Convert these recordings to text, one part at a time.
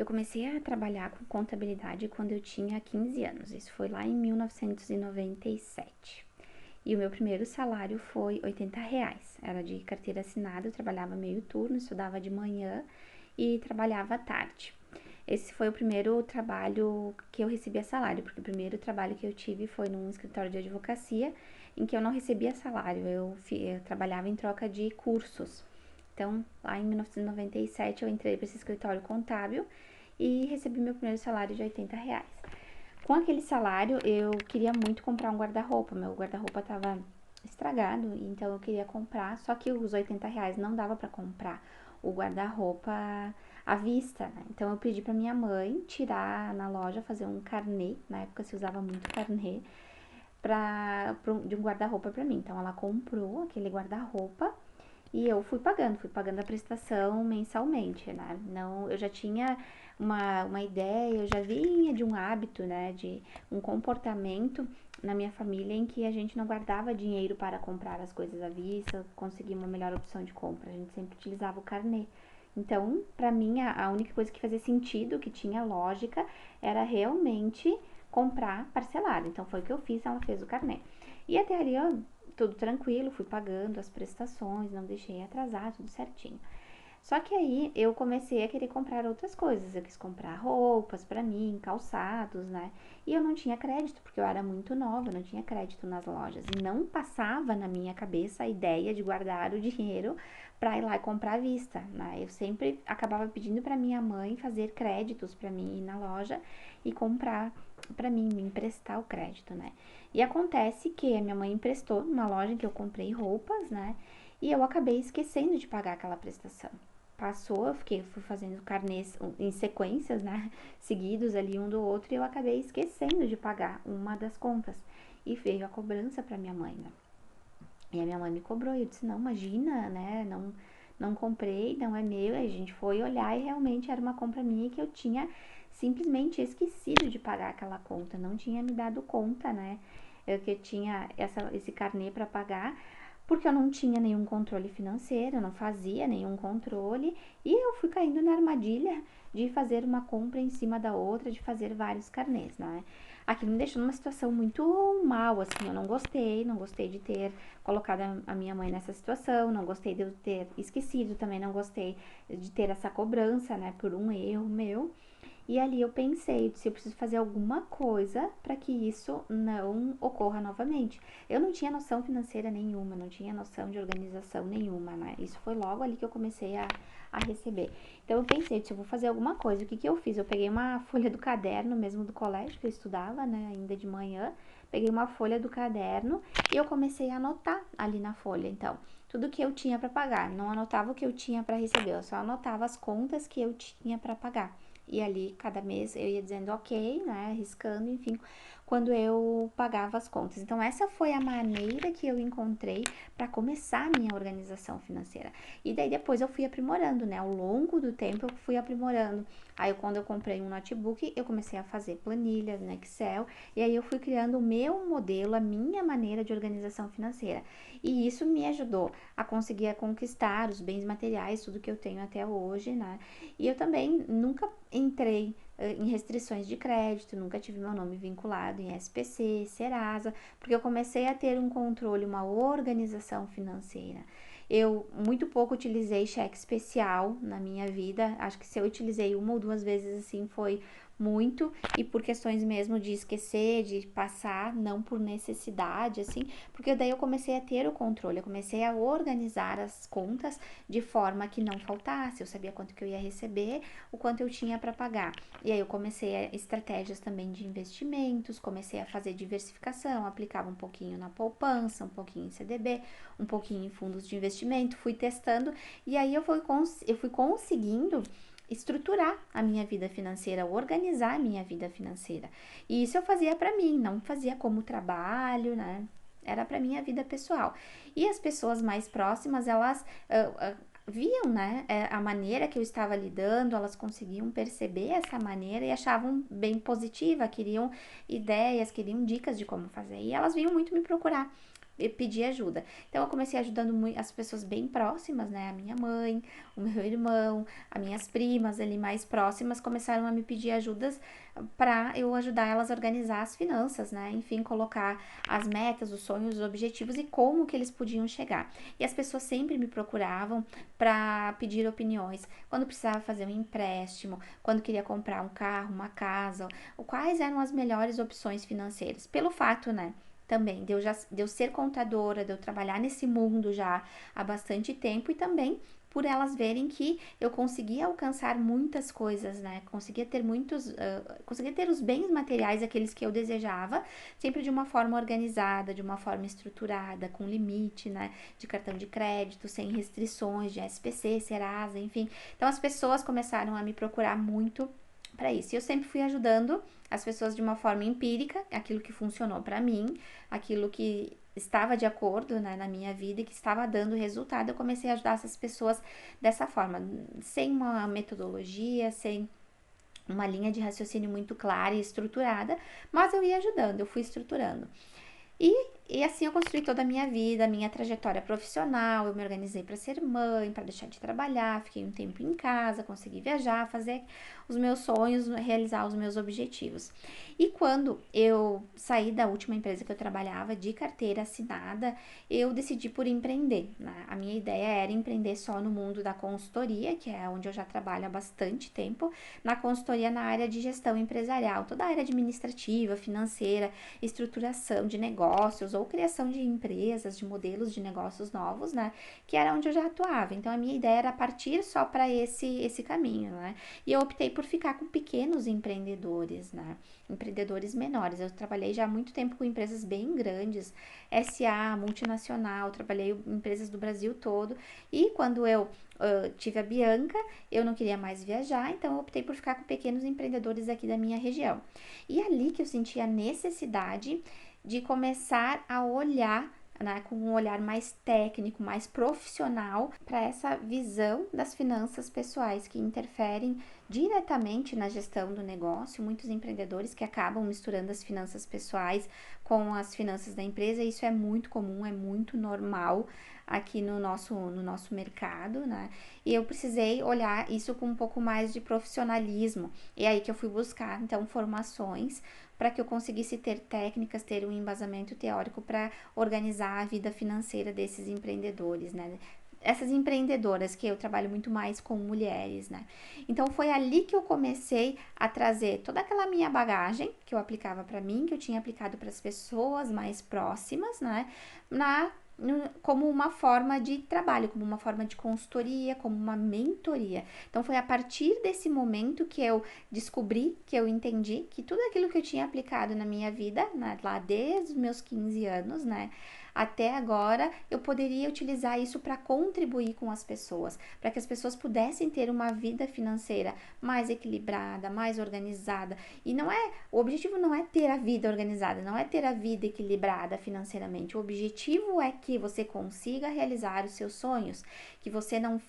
Eu comecei a trabalhar com contabilidade quando eu tinha 15 anos. Isso foi lá em 1997. E o meu primeiro salário foi R$ 80. Era de carteira assinada, eu trabalhava meio turno, estudava de manhã e trabalhava à tarde. Esse foi o primeiro trabalho que eu recebia salário, porque o primeiro trabalho que eu tive foi num escritório de advocacia, em que eu não recebia salário, eu trabalhava em troca de cursos. Então, lá em 1997, eu entrei para esse escritório contábil e recebi meu primeiro salário de R$ 80. Com aquele salário, eu queria muito comprar um guarda-roupa. Meu guarda-roupa estava estragado, então eu queria comprar. Só que os R$ 80 não dava para comprar o guarda-roupa à vista, né? Então eu pedi para minha mãe tirar na loja, fazer um carnê. Na época se usava muito carnê de um guarda-roupa para mim. Então ela comprou aquele guarda-roupa e eu fui pagando a prestação mensalmente, né? Não, eu já tinha uma ideia, eu já vinha de um hábito, né? De um comportamento na minha família em que a gente não guardava dinheiro para comprar as coisas à vista, conseguir uma melhor opção de compra. A gente sempre utilizava o carnê. Então, para mim, a única coisa que fazia sentido, que tinha lógica, era realmente comprar parcelado. Então, foi o que eu fiz, ela fez o carnê. E até ali, tudo tranquilo, fui pagando as prestações, não deixei atrasar, tudo certinho. Só que aí eu comecei a querer comprar outras coisas. Eu quis comprar roupas pra mim, calçados, né? E eu não tinha crédito, porque eu era muito nova, não tinha crédito nas lojas. E não passava na minha cabeça a ideia de guardar o dinheiro pra ir lá e comprar à vista, né? Eu sempre acabava pedindo pra minha mãe fazer créditos pra mim ir na loja e comprar pra mim, me emprestar o crédito, né? E acontece que a minha mãe emprestou numa loja em que eu comprei roupas, né? E eu acabei esquecendo de pagar aquela prestação. Passou, fui fazendo carnês em sequências, né? Seguidos ali um do outro, e eu acabei esquecendo de pagar uma das contas. E veio a cobrança para minha mãe, né? E a minha mãe me cobrou, e eu disse, não, imagina, né? Não comprei, não é meu. Aí a gente foi olhar e realmente era uma compra minha que eu tinha simplesmente esquecido de pagar aquela conta. Não tinha me dado conta, né? Que eu tinha esse carnê para pagar, porque eu não tinha nenhum controle financeiro, eu não fazia nenhum controle e eu fui caindo na armadilha de fazer uma compra em cima da outra, de fazer vários carnês, né? Aquilo me deixou numa situação muito mal, assim, eu não gostei de ter colocado a minha mãe nessa situação, não gostei de eu ter esquecido, também não gostei de ter essa cobrança, né, por um erro meu. E ali eu pensei, se eu preciso fazer alguma coisa para que isso não ocorra novamente. Eu não tinha noção financeira nenhuma, não tinha noção de organização nenhuma, né? Isso foi logo ali que eu comecei a receber. Então eu pensei, se eu vou fazer alguma coisa, o que eu fiz? Eu peguei uma folha do caderno mesmo do colégio que eu estudava, né, ainda de manhã, peguei uma folha do caderno e eu comecei a anotar ali na folha, então, tudo que eu tinha para pagar. Não anotava o que eu tinha para receber, eu só anotava as contas que eu tinha para pagar. E ali, cada mês, eu ia dizendo ok, né, riscando, enfim, quando eu pagava as contas. Então, essa foi a maneira que eu encontrei para começar a minha organização financeira. E daí, depois, eu fui aprimorando, né, ao longo do tempo, eu fui aprimorando. Aí, quando eu comprei um notebook, eu comecei a fazer planilhas no Excel, e aí eu fui criando o meu modelo, a minha maneira de organização financeira. E isso me ajudou a conseguir conquistar os bens materiais, tudo que eu tenho até hoje, né? E eu também nunca entrei em restrições de crédito, nunca tive meu nome vinculado em SPC, Serasa, porque eu comecei a ter um controle, uma organização financeira. Eu muito pouco utilizei cheque especial na minha vida, acho que se eu utilizei uma ou duas vezes assim foi muito, e por questões mesmo de esquecer, de passar, não por necessidade, assim, porque daí eu comecei a ter o controle, eu comecei a organizar as contas de forma que não faltasse, eu sabia quanto que eu ia receber, o quanto eu tinha para pagar. E aí eu comecei a estratégias também de investimentos, comecei a fazer diversificação, aplicava um pouquinho na poupança, um pouquinho em CDB, um pouquinho em fundos de investimento, fui testando e aí eu fui conseguindo estruturar a minha vida financeira, organizar a minha vida financeira. E isso eu fazia para mim, não fazia como trabalho, né? Era para minha vida pessoal. E as pessoas mais próximas, elas viam, né, a maneira que eu estava lidando, elas conseguiam perceber essa maneira e achavam bem positiva, queriam ideias, queriam dicas de como fazer. E elas vinham muito me procurar. pedir ajuda. Então eu comecei ajudando as pessoas bem próximas, né? A minha mãe, o meu irmão, as minhas primas ali mais próximas começaram a me pedir ajudas para eu ajudar elas a organizar as finanças, né? Enfim, colocar as metas, os sonhos, os objetivos e como que eles podiam chegar. E as pessoas sempre me procuravam para pedir opiniões, quando precisava fazer um empréstimo, quando queria comprar um carro, uma casa, quais eram as melhores opções financeiras. Pelo fato, né? Também de eu ser contadora, de eu trabalhar nesse mundo já há bastante tempo e também por elas verem que eu conseguia alcançar muitas coisas, né? Conseguia ter os bens materiais, aqueles que eu desejava, sempre de uma forma organizada, de uma forma estruturada, com limite, né? De cartão de crédito, sem restrições, de SPC, Serasa, enfim. Então as pessoas começaram a me procurar muito para isso. E eu sempre fui ajudando as pessoas de uma forma empírica, aquilo que funcionou para mim, aquilo que estava de acordo, né, na minha vida e que estava dando resultado. Eu comecei a ajudar essas pessoas dessa forma, sem uma metodologia, sem uma linha de raciocínio muito clara e estruturada, mas eu ia ajudando, eu fui estruturando. E assim eu construí toda a minha vida, a minha trajetória profissional. Eu me organizei para ser mãe, para deixar de trabalhar, fiquei um tempo em casa, consegui viajar, fazer os meus sonhos, realizar os meus objetivos. E quando eu saí da última empresa que eu trabalhava, de carteira assinada, eu decidi por empreender, né? A minha ideia era empreender só no mundo da consultoria, que é onde eu já trabalho há bastante tempo, na consultoria na área de gestão empresarial, toda a área administrativa, financeira, estruturação de negócios ou criação de empresas, de modelos de negócios novos, né? Que era onde eu já atuava. Então a minha ideia era partir só para esse caminho, né? E eu optei por ficar com pequenos empreendedores, né? Empreendedores menores. Eu trabalhei já há muito tempo com empresas bem grandes, SA, multinacional, trabalhei em empresas do Brasil todo. E quando eu tive a Bianca, eu não queria mais viajar, então eu optei por ficar com pequenos empreendedores aqui da minha região. E ali que eu senti a necessidade de começar a olhar, né, com um olhar mais técnico, mais profissional, para essa visão das finanças pessoais que interferem diretamente na gestão do negócio. Muitos empreendedores que acabam misturando as finanças pessoais com as finanças da empresa, e isso é muito comum, é muito normal aqui no nosso mercado, né? E eu precisei olhar isso com um pouco mais de profissionalismo. E aí que eu fui buscar, então, formações para que eu conseguisse ter técnicas, ter um embasamento teórico para organizar a vida financeira desses empreendedores, né? Essas empreendedoras, que eu trabalho muito mais com mulheres, né? Então foi ali que eu comecei a trazer toda aquela minha bagagem que eu aplicava para mim, que eu tinha aplicado para as pessoas mais próximas, né? Como uma forma de trabalho, como uma forma de consultoria, como uma mentoria. Então foi a partir desse momento que eu descobri, que eu entendi que tudo aquilo que eu tinha aplicado na minha vida, né, lá desde os meus 15 anos, né, até agora, eu poderia utilizar isso para contribuir com as pessoas, para que as pessoas pudessem ter uma vida financeira mais equilibrada, mais organizada. E o objetivo não é ter a vida organizada, não é ter a vida equilibrada financeiramente. O objetivo é que você consiga realizar os seus sonhos, que você não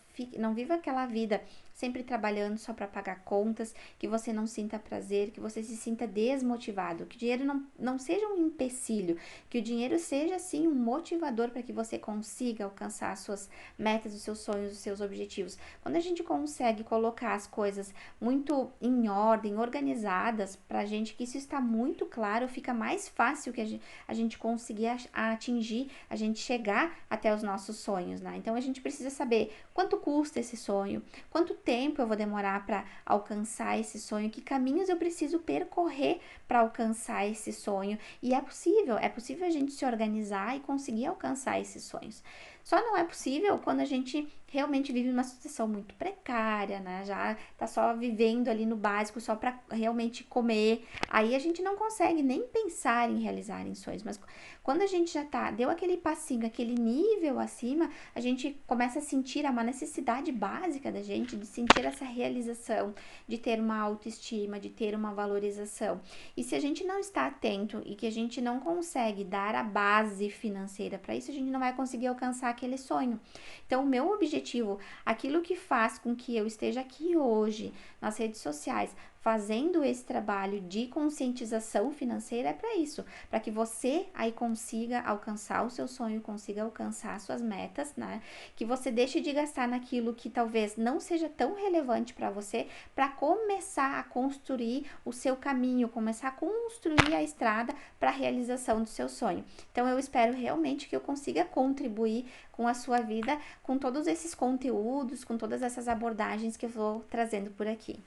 viva aquela vida sempre trabalhando só para pagar contas, que você não sinta prazer, que você se sinta desmotivado, que o dinheiro não seja um empecilho, que o dinheiro seja sim um motivador para que você consiga alcançar as suas metas, os seus sonhos, os seus objetivos. Quando a gente consegue colocar as coisas muito em ordem, organizadas pra gente, que isso está muito claro, fica mais fácil que a gente conseguir atingir, a gente chegar até os nossos sonhos, né? Então a gente precisa saber quanto custa esse sonho, quanto tempo eu vou demorar para alcançar esse sonho, que caminhos eu preciso percorrer para alcançar esse sonho. E é possível a gente se organizar e conseguir alcançar esses sonhos. Só não é possível quando a gente realmente vive uma situação muito precária, né? Já tá só vivendo ali no básico, só para realmente comer. Aí a gente não consegue nem pensar em realizar sonhos. Mas quando a gente já deu aquele passinho, aquele nível acima, a gente começa a sentir uma necessidade básica da gente de sentir essa realização, de ter uma autoestima, de ter uma valorização. E se a gente não está atento e que a gente não consegue dar a base financeira para isso, a gente não vai conseguir alcançar aquele sonho. Então, o meu objetivo, aquilo que faz com que eu esteja aqui hoje nas redes sociais, fazendo esse trabalho de conscientização financeira é para isso, para que você aí consiga alcançar o seu sonho, consiga alcançar suas metas, né? Que você deixe de gastar naquilo que talvez não seja tão relevante para você, para começar a construir o seu caminho, começar a construir a estrada para a realização do seu sonho. Então eu espero realmente que eu consiga contribuir com a sua vida, com todos esses conteúdos, com todas essas abordagens que eu vou trazendo por aqui.